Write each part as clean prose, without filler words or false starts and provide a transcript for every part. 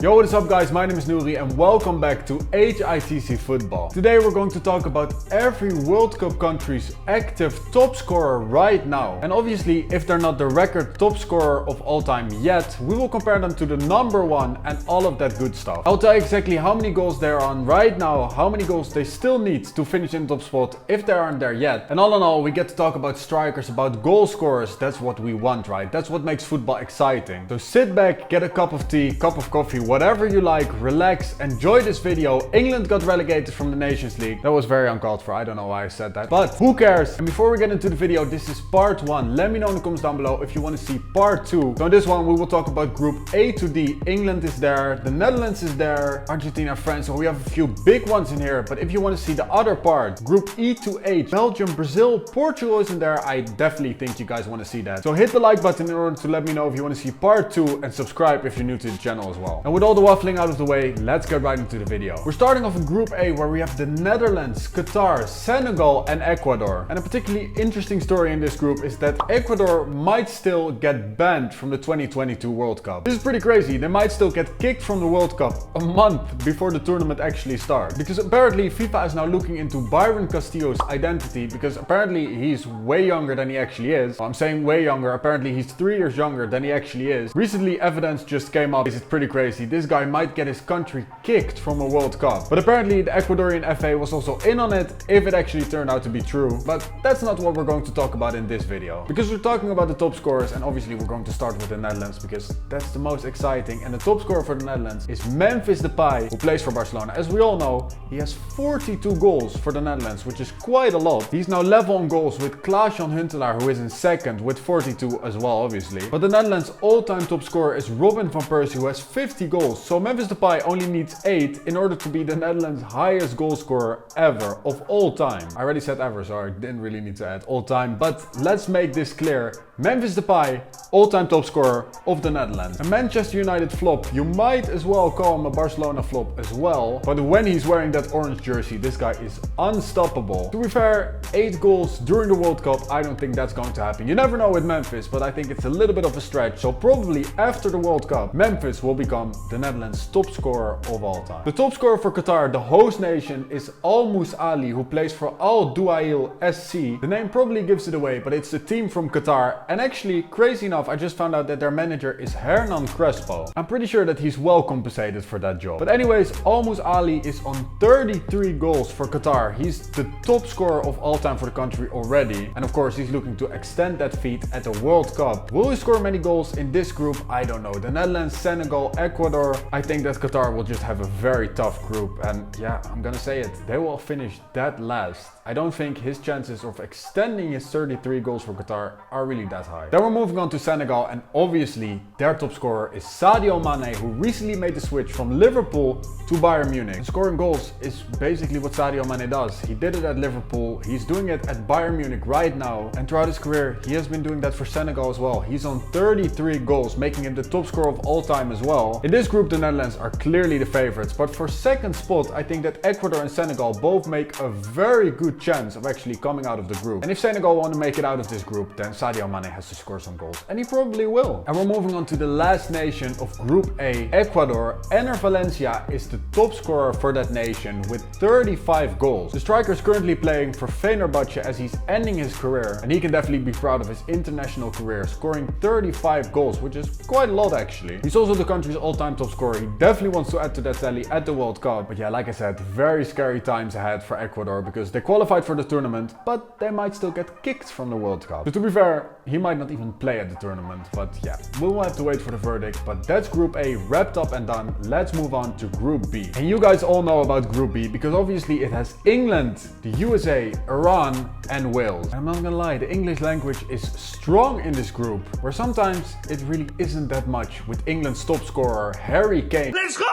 Yo, what is up guys, my name is Nuri and welcome back to HITC Football. Today we're going to talk about every World Cup country's active top scorer right now. And obviously, if they're not the record top scorer of all time yet, we will compare them to the number one and all of that good stuff. I'll tell you exactly how many goals they're on right now, how many goals they still need to finish in the top spot if they aren't there yet. And all in all, we get to talk about strikers, about goal scorers. That's what we want, right? That's what makes football exciting. So sit back, get a cup of tea, cup of coffee, whatever you like, relax, enjoy this video. England got relegated from the Nations League. That was very uncalled for, I don't know why I said that, but who cares? And before we get into the video, this is part 1. Let me know in the comments down below if you want to see part 2. So in this one we will talk about Group A to D. England is there, the Netherlands is there, Argentina, France, so we have a few big ones in here. But if you want to see the other part, Group E to H, Belgium, Brazil, Portugal isn't there, I definitely think you guys want to see that. So hit the like button in order to let me know if you want to see part 2 and subscribe if you're new to the channel as well. And with all the waffling out of the way, let's get right into the video. We're starting off in Group A where we have the Netherlands, Qatar, Senegal and Ecuador. And a particularly interesting story in this group is that Ecuador might still get banned from the 2022 World Cup. This is pretty crazy. They might still get kicked from the World Cup a month before the tournament actually starts. Because apparently FIFA is now looking into Byron Castillo's identity, because apparently he's way younger than he actually is. Well, I'm saying way younger, apparently he's 3 years younger than he actually is. Recently evidence just came up. This is pretty crazy. This guy might get his country kicked from a World Cup. But apparently the Ecuadorian FA was also in on it if it actually turned out to be true. But that's not what we're going to talk about in this video. Because we're talking about the top scorers, and obviously we're going to start with the Netherlands because that's the most exciting. And the top scorer for the Netherlands is Memphis Depay, who plays for Barcelona. As we all know, he has 42 goals for the Netherlands, which is quite a lot. He's now level on goals with Klaas-Jan Huntelaar, who is in second with 42 as well, obviously. But the Netherlands all-time top scorer is Robin van Persie, who has 50 goals. So Memphis Depay only needs 8 in order to be the Netherlands' highest goal scorer ever of all time. I already said ever, so I didn't really need to add all time, but let's make this clear. Memphis Depay, all-time top scorer of the Netherlands. A Manchester United flop, you might as well call him a Barcelona flop as well, but when he's wearing that orange jersey, this guy is unstoppable. To be fair, 8 goals during the World Cup, I don't think that's going to happen. You never know with Memphis, but I think it's a little bit of a stretch, so probably after the World Cup, Memphis will become the Netherlands' top scorer of all time. The top scorer for Qatar, the host nation, is Almus Ali, who plays for Al Duhail SC. The name probably gives it away, but it's the team from Qatar. And actually, crazy enough, I just found out that their manager is Hernan Crespo. I'm pretty sure that he's well compensated for that job. But anyways, Almus Ali is on 33 goals for Qatar. He's the top scorer of all time for the country already. And of course, he's looking to extend that feat at the World Cup. Will he score many goals in this group? I don't know. The Netherlands, Senegal, Ecuador. I think that Qatar will just have a very tough group. And yeah, I'm gonna say it. They will finish dead last. I don't think his chances of extending his 33 goals for Qatar are really that high. Then we're moving on to Senegal, and obviously their top scorer is Sadio Mane, who recently made the switch from Liverpool to Bayern Munich. And scoring goals is basically what Sadio Mane does. He did it at Liverpool, he's doing it at Bayern Munich right now, and throughout his career he has been doing that for Senegal as well. He's on 33 goals, making him the top scorer of all time as well. In this group the Netherlands are clearly the favorites, but for second spot I think that Ecuador and Senegal both make a very good chance of actually coming out of the group. And if Senegal want to make it out of this group, then Sadio Mane has to score some goals, and he probably will. And we're moving on to the last nation of Group A, Ecuador. Ener Valencia is the top scorer for that nation with 35 goals. The striker is currently playing for Fenerbahce as he's ending his career, and he can definitely be proud of his international career, scoring 35 goals, which is quite a lot actually. He's also the country's all-time top scorer. He definitely wants to add to that tally at the World Cup. But yeah, like I said, very scary times ahead for Ecuador because they qualified for the tournament, but they might still get kicked from the World Cup. So to be fair, he might not even play at the tournament, but yeah, we'll have to wait for the verdict. But that's Group A wrapped up and done. Let's move on to Group B. And you guys all know about Group B because obviously it has England, the USA, Iran and Wales. And I'm not gonna lie, the English language is strong in this group, where sometimes it really isn't that much with England's top scorer Harry Kane. Let's go!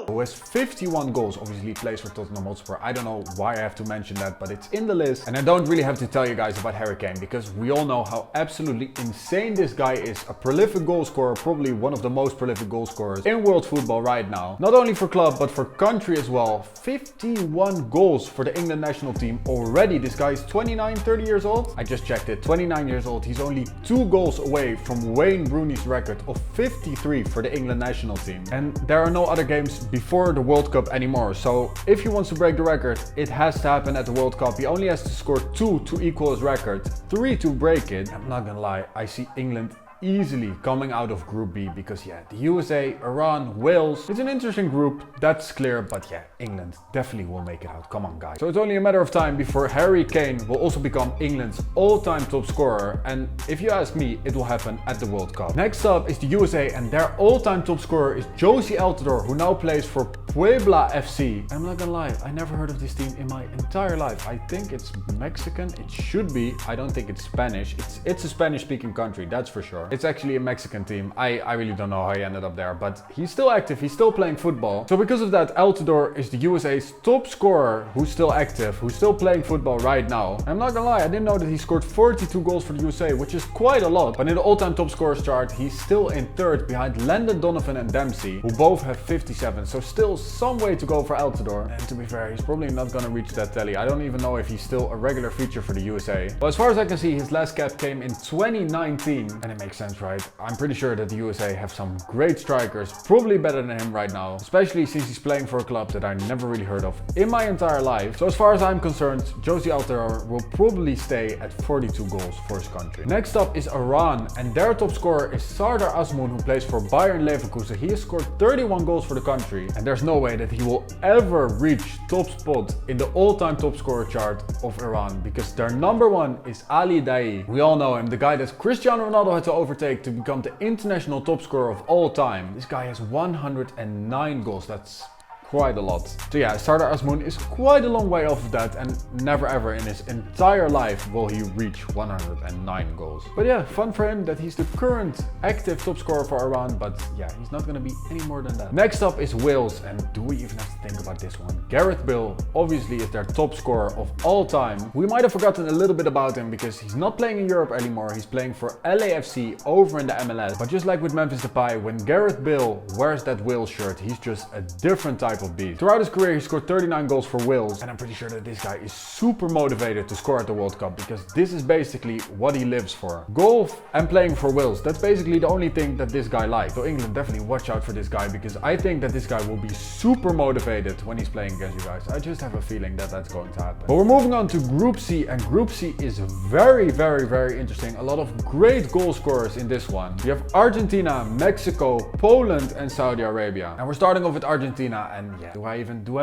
who has 51 goals, obviously plays for Tottenham Hotspur. I don't know why I have to mention that, but it's in the list. And I don't really have to tell you guys about Harry Kane, because we all know how absolutely insane this guy is. A prolific goal scorer, probably one of the most prolific goal scorers in world football right now. Not only for club, but for country as well. 51 goals for the England national team already. This guy is 29, 30 years old. I just checked it, 29 years old. He's only 2 goals away from Wayne Rooney's record of 53 for the England national team. And there are no other games before the World Cup anymore. So if he wants to break the record, it has to happen at the World Cup. He only has to score 2 to equal his record, 3 to break it. I'm not gonna lie, I see England easily coming out of Group B, because yeah, the USA, Iran, Wales, it's an interesting group, that's clear, but yeah, England definitely will make it out. Come on guys. So it's only a matter of time before Harry Kane will also become England's all-time top scorer, and if you ask me, it will happen at the World Cup. Next up is the USA, and their all-time top scorer is Josie Altidore, who now plays for Puebla FC. I'm not gonna lie, I never heard of this team in my entire life. I think it's Mexican, it should be. I don't think it's Spanish. It's a Spanish-speaking country, that's for sure. It's actually a Mexican team. I really don't know how he ended up there, but he's still active, he's still playing football. So because of that, Altidore is the USA's top scorer who's still active, who's still playing football right now. I'm not gonna lie, I didn't know that he scored 42 goals for the USA, which is quite a lot. But in the all-time top scorers chart, he's still in third behind Landon Donovan and Dempsey, who both have 57. So still some way to go for Altidore. And to be fair, he's probably not gonna reach that tally. I don't even know if he's still a regular feature for the USA. But as far as I can see, his last cap came in 2019, and it makes sense, right? I'm pretty sure that the USA have some great strikers, probably better than him right now, especially since he's playing for a club that I never really heard of in my entire life. So as far as I'm concerned, Josie Altidore will probably stay at 42 goals for his country. Next up is Iran, and their top scorer is Sardar Azmoun, who plays for Bayern Leverkusen. He has scored 31 goals for the country, and there's no way that he will ever reach top spot in the all-time top scorer chart of Iran, because their number one is Ali Daei. We all know him, the guy that Cristiano Ronaldo had to overtake to become the international top scorer of all time. This guy has 109 goals. That's quite a lot. So yeah, Sardar Azmoun is quite a long way off of that, and never ever in his entire life will he reach 109 goals. But yeah, fun for him that he's the current active top scorer for Iran, but yeah, he's not gonna be any more than that. Next up is Wales, and do we even have to think about this one? Gareth Bale obviously is their top scorer of all time. We might have forgotten a little bit about him because he's not playing in Europe anymore. He's playing for LAFC over in the MLS. But just like with Memphis Depay, when Gareth Bale wears that Wales shirt, he's just a different type of beast. Throughout his career, he scored 39 goals for Wales, and I'm pretty sure that this guy is super motivated to score at the World Cup, because this is basically what he lives for. Golf and playing for Wales, that's basically the only thing that this guy likes. So England, definitely watch out for this guy, because I think that this guy will be super motivated when he's playing against you guys. I just have a feeling that that's going to happen. But we're moving on to Group C, and Group C is very, very, very interesting. A lot of great goal scorers in this one. We have Argentina, Mexico, Poland, and Saudi Arabia. And we're starting off with Argentina, and yeah, do I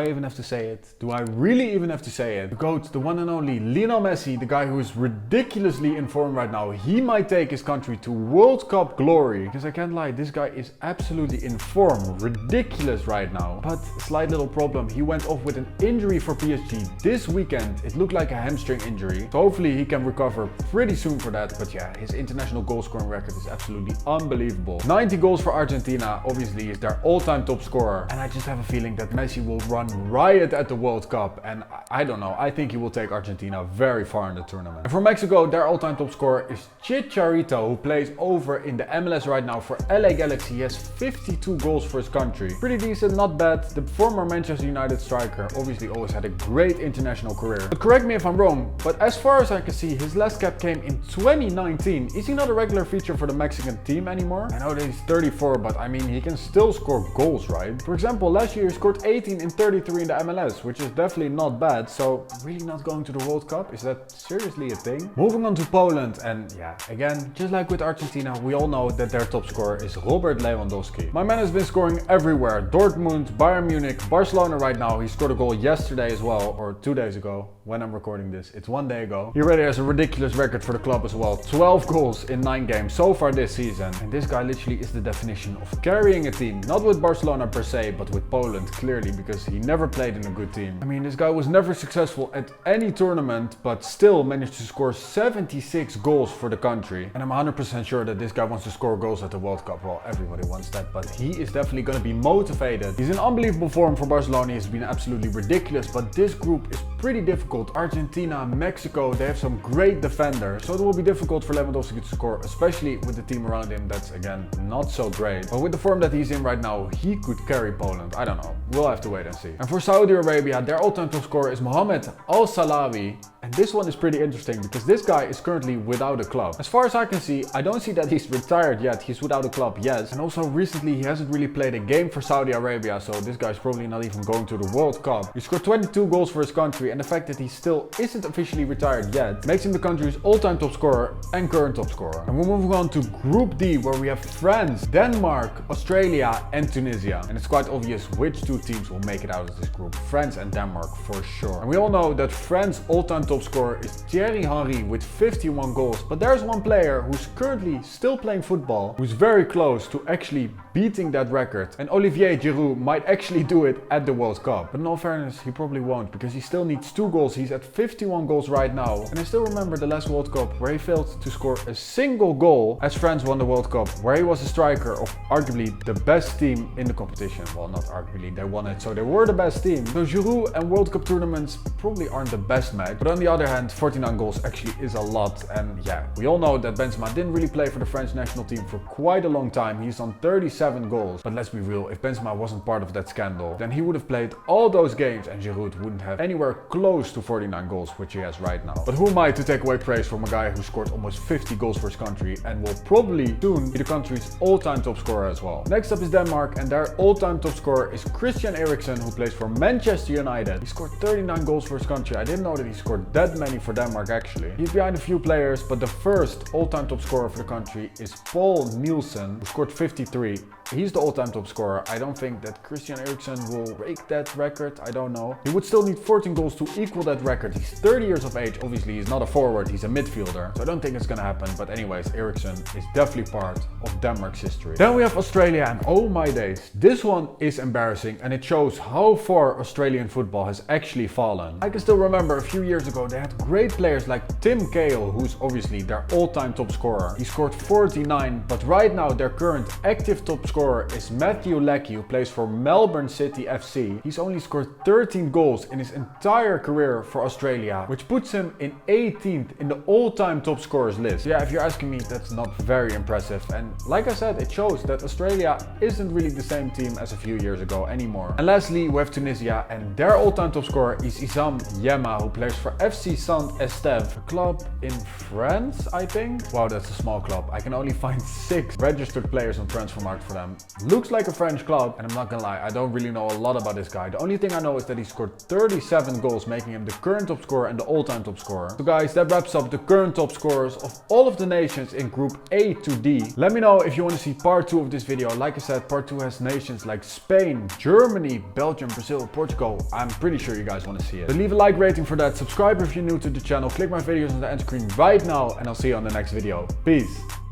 even have to say it? Do I really even have to say it? The GOAT, the one and only Lionel Messi, the guy who is ridiculously in form right now. He might take his country to World Cup glory, because I can't lie, this guy is absolutely in form, ridiculous right now. But slight little problem, he went off with an injury for PSG this weekend. It looked like a hamstring injury, so hopefully he can recover pretty soon for that. But yeah, his international goal scoring record is absolutely unbelievable. 90 goals for Argentina, obviously is their all-time top scorer, and I just have a feeling that Messi will run riot at the World Cup, and I don't know, I think he will take Argentina very far in the tournament. And for Mexico, their all-time top scorer is Chicharito, who plays over in the MLS right now for LA Galaxy. He has 52 goals for his country. Pretty decent, not bad. The former Manchester United striker obviously always had a great international career. But correct me if I'm wrong, but as far as I can see, his last cap came in 2019. Is he not a regular feature for the Mexican team anymore? I know that he's 34, but I mean, he can still score goals, right? For example, last year he scored 18 in 33 in the MLS, which is definitely not bad. So really not going to the World Cup? Is that seriously a thing? Moving on to Poland, and yeah, again, just like with Argentina, we all know that their top scorer is Robert Lewandowski. My man has been scoring everywhere. Dortmund, Bayern Munich, Barcelona right now. He scored a goal yesterday as well, or 2 days ago. When I'm recording this, it's 1 day ago. He already has a ridiculous record for the club as well. 12 goals in 9 games so far this season. And this guy literally is the definition of carrying a team. Not with Barcelona per se, but with Poland, clearly because he never played in a good team. I mean, this guy was never successful at any tournament, but still managed to score 76 goals for the country. And I'm 100% sure that this guy wants to score goals at the World Cup. Well, everybody wants that, but he is definitely going to be motivated. He's in unbelievable form for Barcelona. He's been absolutely ridiculous, but this group is pretty difficult. Argentina, Mexico, they have some great defenders, so it will be difficult for Lewandowski to score, especially with the team around him that's, again, not so great. But with the form that he's in right now, he could carry Poland. I don't know. We'll have to wait and see. And for Saudi Arabia, their all-time top scorer is Mohamed Al-Salawi. And this one is pretty interesting because this guy is currently without a club. As far as I can see, I don't see that he's retired yet. He's without a club, yes. And also recently he hasn't really played a game for Saudi Arabia, so this guy's probably not even going to the World Cup. He scored 22 goals for his country, and the fact that he still isn't officially retired yet makes him the country's all-time top scorer and current top scorer. And we're moving on to Group D, where we have France, Denmark, Australia and Tunisia. And it's quite obvious which two teams will make it out of this group. France and Denmark for sure. And we all know that France's all-time top scorer is Thierry Henry with 51 goals. But there's one player who's currently still playing football, who's very close to actually beating that record. And Olivier Giroud might actually do it at the World Cup. But in all fairness, he probably won't, because he still needs 2 goals. He's at 51 goals right now. And I still remember the last World Cup where he failed to score a single goal as France won the World Cup, where he was a striker of arguably the best team in the competition. Well, not arguably, they won it, so they were the best team. So Giroud and World Cup tournaments probably aren't the best match. But on the other hand, 49 goals actually is a lot. And yeah, we all know that Benzema didn't really play for the French national team for quite a long time. He's on 37 goals. But let's be real, if Benzema wasn't part of that scandal, then he would have played all those games and Giroud wouldn't have anywhere close to 49 goals, which he has right now. But who am I to take away praise from a guy who scored almost 50 goals for his country and will probably soon be the country's all-time top scorer as well. Next up is Denmark, and their all-time top scorer is Christian Eriksen, who plays for Manchester United. He scored 39 goals for his country. I didn't know that he scored that many for Denmark actually. He's behind a few players, but the first all-time top scorer for the country is Paul Nielsen, who scored 53. He's the all-time top scorer. I don't think that Christian Eriksen will break that record. I don't know. He would still need 14 goals to equal that record. He's 30 years of age. Obviously, he's not a forward. He's a midfielder. So I don't think it's gonna happen. But anyways, Eriksen is definitely part of Denmark's history. Then we have Australia, and oh my days, this one is embarrassing, and it shows how far Australian football has actually fallen. I can still remember a few years ago they had great players like Tim Cahill, who's obviously their all-time top scorer. He scored 49, but right now their current active top scorer is Matthew Leckie, who plays for Melbourne City FC. He's only scored 13 goals in his entire career for Australia, which puts him in 18th in the all-time top scorers list. Yeah, if you're asking me, that's not very impressive. And like I said, it shows that Australia isn't really the same team as a few years ago anymore. And lastly, we have Tunisia, and their all-time top scorer is Issam Yema, who plays for FC Saint-Estève, a club in France, I think. Wow, that's a small club. I can only find 6 registered players on Transfermarkt for them. Looks like a French club, and I'm not gonna lie, I don't really know a lot about this guy. The only thing I know is that he scored 37 goals, making him the current top scorer and the all-time top scorer. So guys, that wraps up the current top scorers of all of the nations in Group A to D. Let me know if you want to see part 2 of this video. Like I said, part 2 has nations like Spain, Germany, Belgium, Brazil, Portugal. I'm pretty sure you guys want to see it. So leave a like rating for that, subscribe if you're new to the channel, click my videos on the end screen right now, and I'll see you on the next video. Peace!